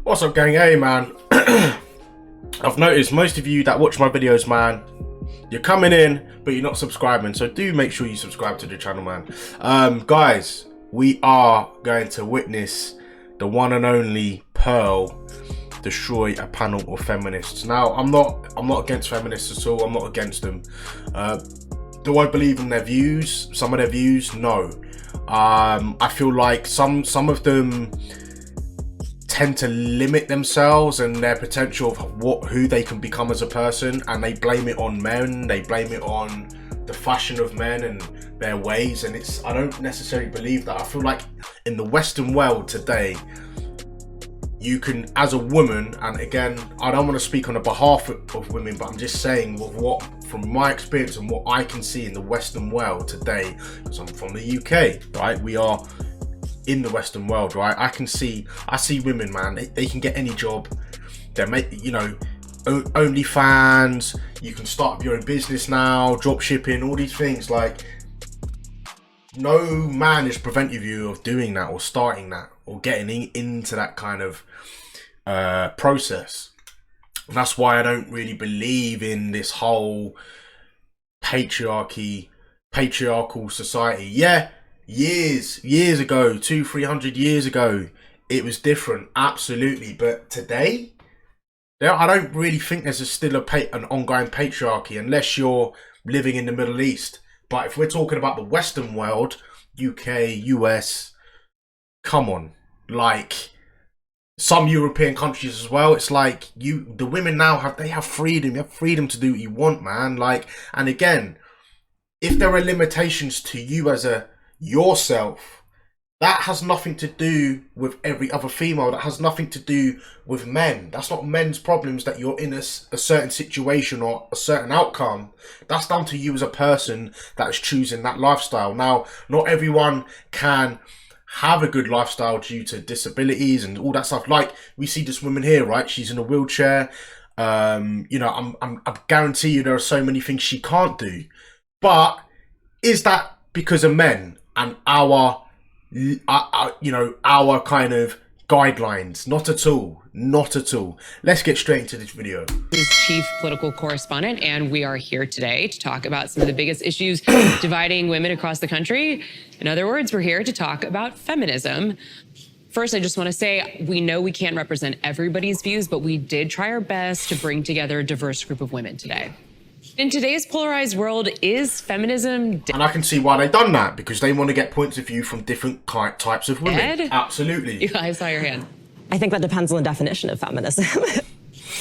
What's up, gang? Hey, man. I've noticed most of you that watch my videos, man, you're coming in, but you're not subscribing. So do make sure you subscribe to the channel, man. Guys, we are going to witness the one and only Pearl destroy a panel of feminists. Now, I'm not against feminists at all. I'm not against them. Do I believe in their views? Some of their views? No. I feel like some of them tend to limit themselves and their potential of who they can become as a person, and they blame it on men. They blame it on the fashion of men and their ways, and I don't necessarily believe that. I feel like in the Western world today, you can, as a woman, and again, I don't want to speak on the behalf of women, but I'm just saying from my experience and what I can see in the Western world today, because I'm from the UK, right? We are in the Western world, right? I see women, man, they can get any job. They make, OnlyFans, you can start up your own business now, drop shipping, all these things. Like, no man is preventing you of doing that or starting that or getting into that kind of process. And that's why I don't really believe in this whole patriarchal society. Yeah, years ago, 200-300 years ago, it was different, absolutely. But today, I don't really think there's still an ongoing patriarchy unless you're living in the Middle East. But if we're talking about the Western world, UK, US, come on, like some European countries as well, it's like the women now have freedom. You have freedom to do what you want, man. Like, and again, if there are limitations to you as yourself, that has nothing to do with every other female. That has nothing to do with men. That's not men's problems that you're in a certain situation or a certain outcome. That's down to you as a person that is choosing that lifestyle. Now, not everyone can have a good lifestyle due to disabilities and all that stuff. Like, we see this woman here, right? She's in a wheelchair. I guarantee you there are so many things she can't do. But is that because of men and our kind of guidelines? Not at all. Not at all. Let's get straight into this video. This is chief political correspondent, and we are here today to talk about some of the biggest issues dividing women across the country. In other words, we're here to talk about feminism. First, I just want to say, we know we can't represent everybody's views, but we did try our best to bring together a diverse group of women today. In today's polarized world, is feminism dead? And I can see why they've done that, because they want to get points of view from different types of women. Dead? Absolutely. I saw your hand. I think that depends on the definition of feminism.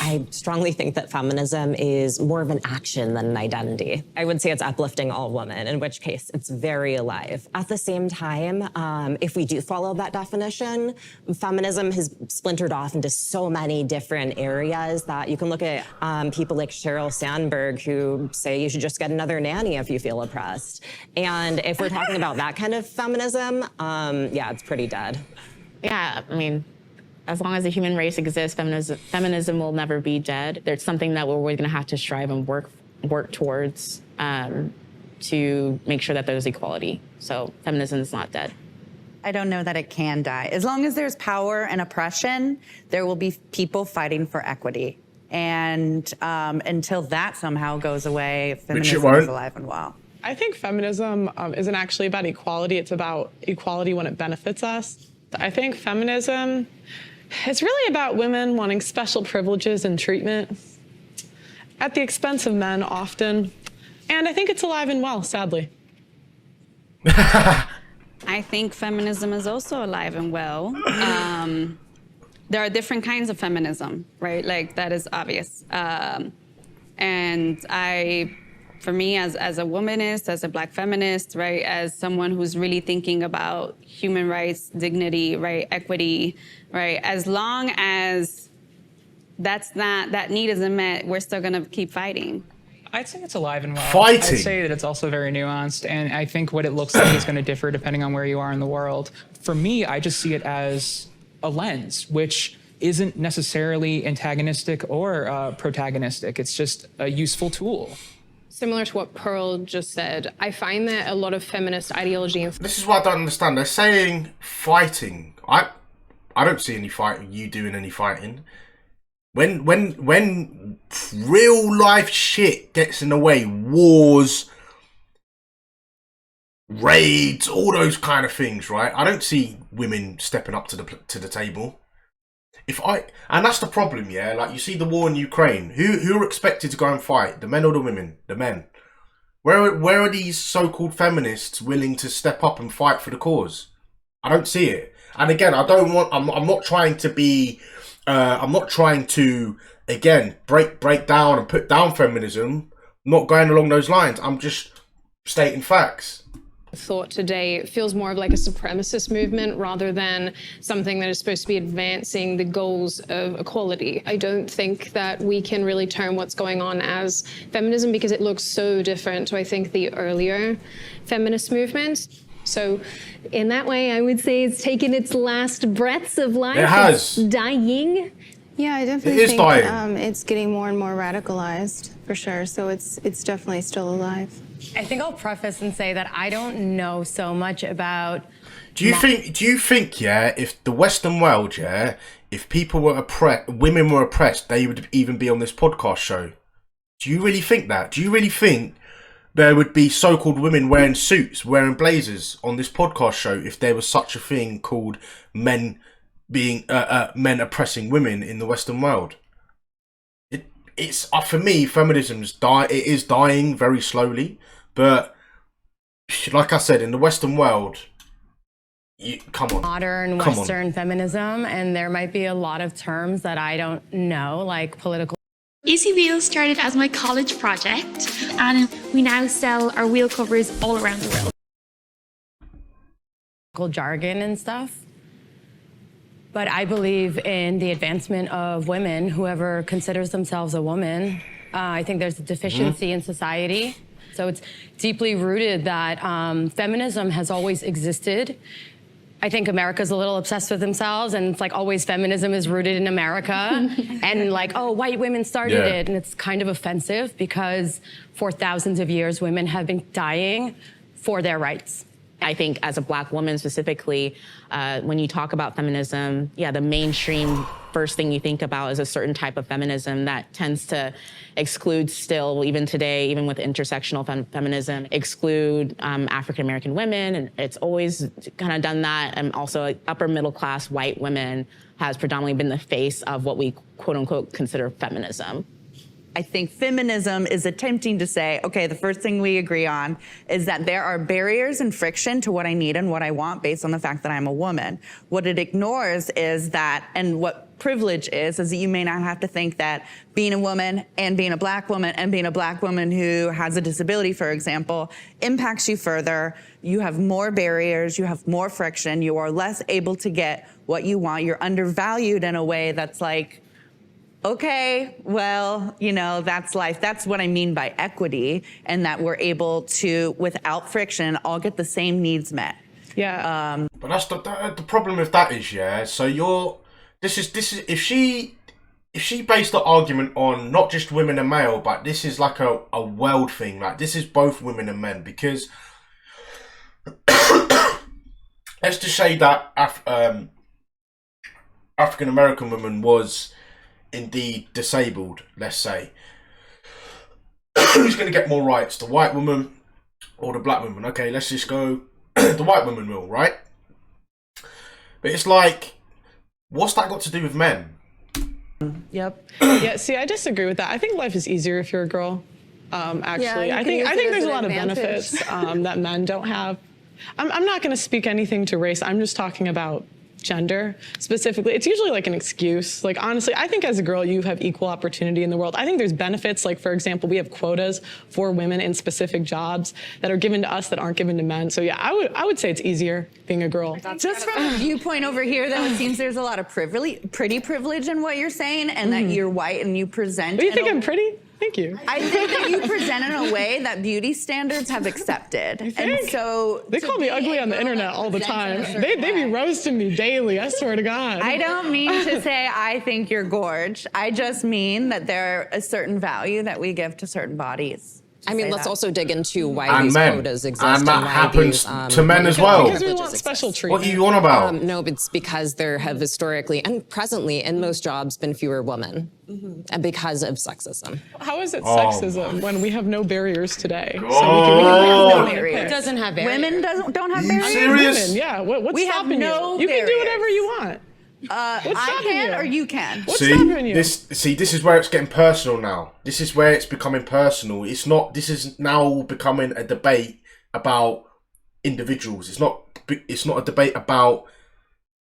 I strongly think that feminism is more of an action than an identity. I would say it's uplifting all women, in which case it's very alive. At the same time, if we do follow that definition, feminism has splintered off into so many different areas that you can look at people like Sheryl Sandberg, who say you should just get another nanny if you feel oppressed. And if we're talking about that kind of feminism, yeah, it's pretty dead. Yeah, I mean, as long as the human race exists, feminism will never be dead. There's something that we're always going to have to strive and work towards to make sure that there's equality. So feminism is not dead. I don't know that it can die. As long as there's power and oppression, there will be people fighting for equity. And until that somehow goes away, feminism is alive and well. I think feminism isn't actually about equality. It's about equality when it benefits us. I think feminism is really about women wanting special privileges and treatment at the expense of men often. And I think it's alive and well, sadly. I think feminism is also alive and well. There are different kinds of feminism, right? Like, that is obvious. And for me, as a womanist, as a Black feminist, right, as someone who's really thinking about human rights, dignity, right, equity, right, as long as that need isn't met, we're still gonna keep fighting. I'd say it's alive and well. Fighting. I'd say that it's also very nuanced, and I think what it looks like is going to differ depending on where you are in the world. For me, I just see it as a lens, which isn't necessarily antagonistic or protagonistic. It's just a useful tool. Similar to what Pearl just said, I find that a lot of feminist ideology... This is what I don't understand. They're saying fighting. I don't see any fighting, you doing any fighting. When real life shit gets in the way, wars, raids, all those kind of things, right? I don't see women stepping up to the table. And that's the problem, yeah. Like, you see the war in Ukraine. Who are expected to go and fight? The men or the women? The men. Where are these so-called feminists willing to step up and fight for the cause? I don't see it. And again, I'm not trying to be. I'm not trying to again break down and put down feminism. I'm not going along those lines. I'm just stating facts. Thought today feels more of like a supremacist movement rather than something that is supposed to be advancing the goals of equality. I don't think that we can really term what's going on as feminism because it looks so different to, I think, the earlier feminist movements. So in that way, I would say it's taken its last breaths of life. It has. It's dying. Yeah, I definitely think it's getting more and more radicalized, for sure. So it's definitely still alive. I think I'll preface and say that I don't know so much about... Do you think, yeah, if the Western world, yeah, if people were oppressed, women were oppressed, they would even be on this podcast show? Do you really think that? Do you really think there would be so-called women wearing suits, wearing blazers on this podcast show if there was such a thing called men men oppressing women in the Western world? It's for me, feminism's it is dying very slowly, but like I said, in the Western world, come on, modern Western feminism, and there might be a lot of terms that I don't know, like political. Easy Wheel started as my college project, and we now sell our wheel covers all around the world. Jargon and stuff. But I believe in the advancement of women, whoever considers themselves a woman. I think there's a deficiency in society. So it's deeply rooted that feminism has always existed. I think America's a little obsessed with themselves, and it's like always feminism is rooted in America. And like, oh, white women started it. And it's kind of offensive because for thousands of years, women have been dying for their rights. I think as a Black woman specifically, when you talk about feminism, yeah, the mainstream first thing you think about is a certain type of feminism that tends to exclude still, even today, even with intersectional feminism, exclude African-American women. And it's always kind of done that. And also upper middle class white women has predominantly been the face of what we quote unquote consider feminism. I think feminism is attempting to say, okay, the first thing we agree on is that there are barriers and friction to what I need and what I want based on the fact that I'm a woman. What it ignores is that, and what privilege is that you may not have to think that being a woman and being a Black woman and being a Black woman who has a disability, for example, impacts you further. You have more barriers, you have more friction, you are less able to get what you want. You're undervalued in a way that's like, okay, well, you know, that's life. That's what I mean by equity, and that we're able to, without friction, all get the same needs met. Yeah. But that's the problem with that is, yeah. So this is if she based the argument on not just women and male, but this is like a world thing. Like this is both women and men, because let's just say that African American woman was indeed disabled, let's say. Who's going to get more rights, the white woman or the Black woman? Okay, let's just go the white woman will, right? But it's like, what's that got to do with men? Yep. Yeah, see, I disagree with that. I think life is easier if you're a girl. Actually, I think there's a lot of benefits that men don't have. I'm not going to speak anything to race. I'm just talking about gender specifically. It's usually like an excuse. Like, honestly, I think as a girl, you have equal opportunity in the world. I think there's benefits. Like, for example, we have quotas for women in specific jobs that are given to us that aren't given to men. So yeah, I would say it's easier being a girl. Just from a viewpoint over here, though, it seems there's a lot of pretty privilege in what you're saying, and that you're white and you present. Do you think I'm pretty? Thank you. I think that you present in a way that beauty standards have accepted. And so they call me ugly on the internet all the time. They be roasting me daily, I swear to God. I don't mean to say I think you're gorge. I just mean that there are a certain value that we give to certain bodies. I mean, let's also dig into why and these men. quotas exist. And that why happens these, to men as well. Because we want special treatment. What are you on about? No, it's because there have historically and presently in most jobs been fewer women, and because of sexism. How is it Oh. sexism when we have no barriers today? So we Oh. can It doesn't have barriers. Women don't have You barriers. serious? Women, yeah. What's We have stopping no you? You can do barriers. whatever you want. I stopping can you? or you can. What's See, stopping you? this is where it's getting personal now. This is where it's becoming personal. It's not. This is now becoming a debate about individuals. It's not a debate about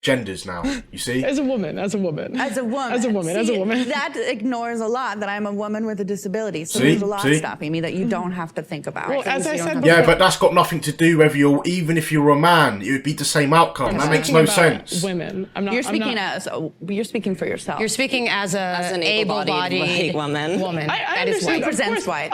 genders now. You see, As a woman. As a woman. See, That ignores a lot that I'm a woman with a disability. So there's a lot stopping me that you don't have to think about. Well, as I said yeah, but that's got nothing to do whether you're even if you're a man. It would be the same outcome. That makes no sense. Women. I'm not. You're speaking for yourself. You're speaking as an a able-bodied woman. I That is understand. Represents white.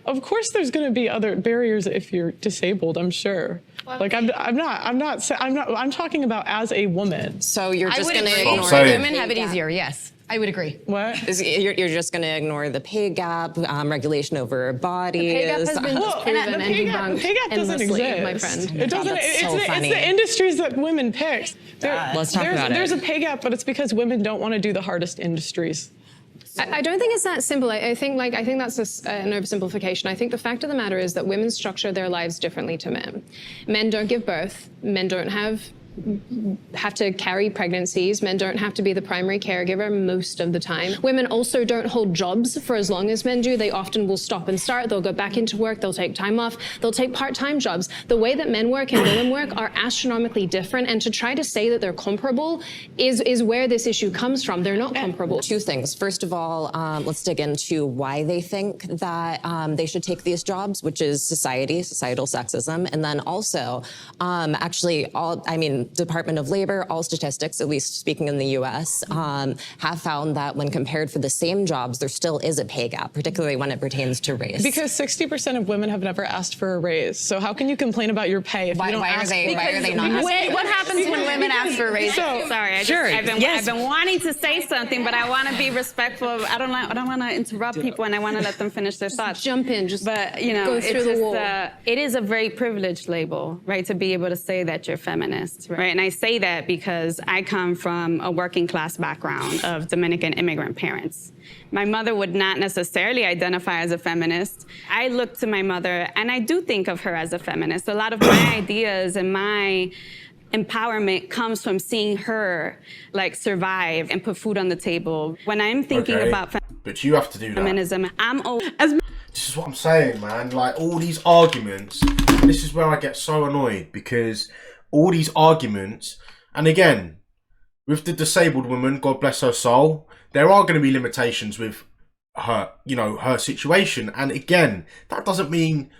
Of course, there's going to be other barriers if you're disabled. I'm sure. Like I'm talking about as a woman. So you're I just would going to agree. ignore Women have it easier. Yes, I would agree. What? You're just going to ignore the pay gap, regulation over bodies. Pay gap has been disproven and debunked Pay gap doesn't endlessly, exist. my friend. It doesn't. That's so It's funny. the industries that women pick. Let's talk about it. There's a pay gap, but it's because women don't want to do the hardest industries. I don't think it's that simple. I think that's an oversimplification. I think the fact of the matter is that women structure their lives differently to men. Men don't give birth. Men don't have to carry pregnancies. Men don't have to be the primary caregiver most of the time. Women also don't hold jobs for as long as men do. They often will stop and start. They'll go back into work. They'll take time off. They'll take part-time jobs. The way that men work and women work are astronomically different. And to try to say that they're comparable is where this issue comes from. They're not comparable. Two things. First of all, let's dig into why they think that they should take these jobs, which is societal sexism. And then also, Department of Labor, all statistics, at least speaking in the US, have found that when compared for the same jobs, there still is a pay gap, particularly when it pertains to race. Because 60% of women have never asked for a raise. So how can you complain about your pay if you don't ask for it? Why are they not asking? What happens when women ask for a raise? Sorry, I've been wanting to say something, but I want to be respectful. I don't want to interrupt people, and I want to let them finish their thoughts. Jump in, but you know, go through the wall. It is a very privileged label, right, to be able to say that you're feminist, right? And I say that because I come from a working class background of Dominican immigrant parents. My mother would not necessarily identify as a feminist. I look to my mother, and I do think of her as a feminist. A lot of my ideas and my empowerment comes from seeing her like survive and put food on the table. When I'm thinking about but you have to do that. Feminism, This is what I'm saying, man. Like all these arguments, this is where I get so annoyed because all these arguments, and again, with the disabled woman, God bless her soul, there are going to be limitations with her, her situation. And again, that doesn't mean,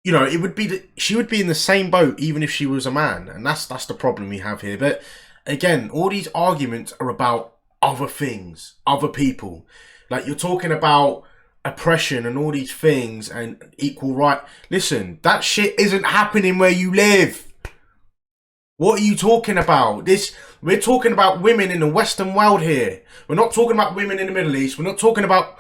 it would be she would be in the same boat even if she was a man, and that's the problem we have here. But again, all these arguments are about other things, other people. Like you're talking about oppression and all these things and equal right. Listen, that shit isn't happening where you live. What are you talking about? We're talking about women in the Western world here. We're not talking about women in the Middle East. We're not talking about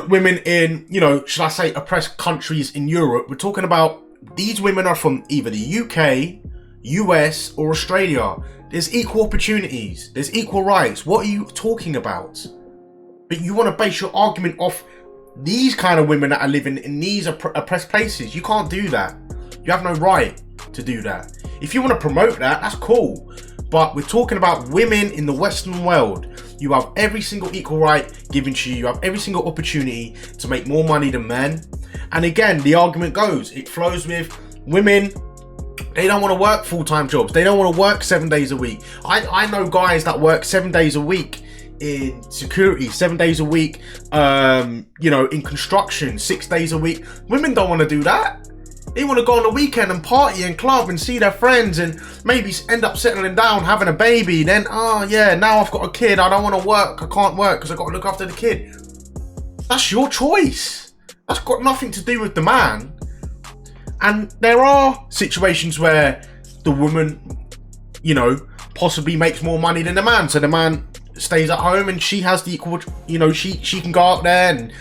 women in, should I say, oppressed countries in Europe. We're talking about these women are from either the UK, US, or Australia. There's equal opportunities. There's equal rights. What are you talking about? But you want to base your argument off these kind of women that are living in these oppressed places. You can't do that. You have no right to do that. If you want to promote that, that's cool. But we're talking about women in the Western world. You have every single equal right given to you. You have every single opportunity to make more money than men. And again, the argument goes, it flows with women. They don't want to work full-time jobs. They don't want to work 7 days a week. I know guys that work 7 days a week in security, 7 days a week, in construction, 6 days a week. Women don't want to do that. They want to go on the weekend and party and club and see their friends and maybe end up settling down, having a baby. Then, now I've got a kid. I don't want to work. I can't work because I've got to look after the kid. That's your choice. That's got nothing to do with the man. And there are situations where the woman, possibly makes more money than the man. So the man stays at home and she has the equal, she can go out there and,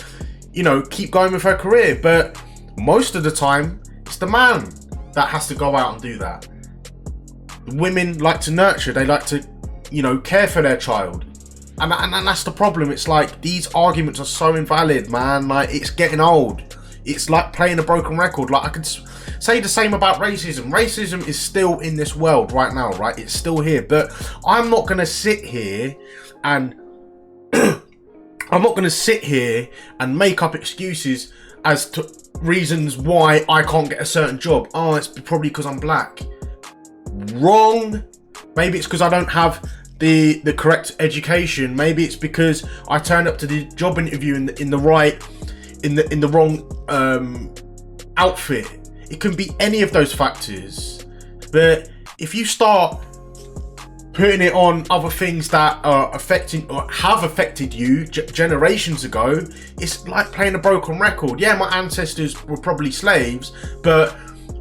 you know, keep going with her career. But most of the time, it's the man that has to go out and do that. Women like to nurture, they like to, you know, care for their child. And that's the problem. It's like, these arguments are so invalid, man. Like, it's getting old. It's like playing a broken record. Like, I could say the same about racism. Racism is still in this world right now, right? It's still here. But I'm not going to sit here and make up excuses as to reasons why I can't get a certain job. Oh, it's probably because I'm black. Wrong. Maybe it's because I don't have the correct education. Maybe it's because I turned up to the job interview in the wrong outfit. It can be any of those factors. But if you start putting it on other things that are affecting or have affected you generations ago, it's like playing a broken record. Yeah, my ancestors were probably slaves, but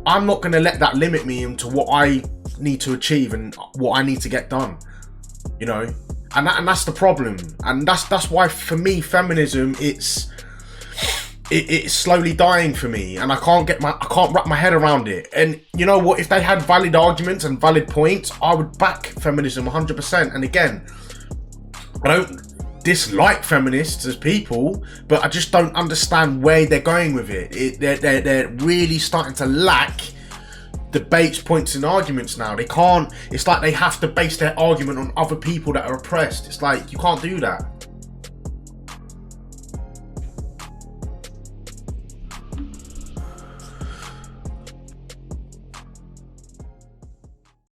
I'm not going to let that limit me into what I need to achieve and what I need to get done. You know, and that's the problem, and that's why for me feminism it's slowly dying for me, and I can't wrap my head around it. And you know what, if they had valid arguments and valid points, I would back feminism 100%. And again, I don't dislike feminists as people, but I just don't understand where they're going with it. They're really starting to lack debates, points and arguments now. They can't, it's like they have to base their argument on other people that are oppressed. It's like, you can't do that.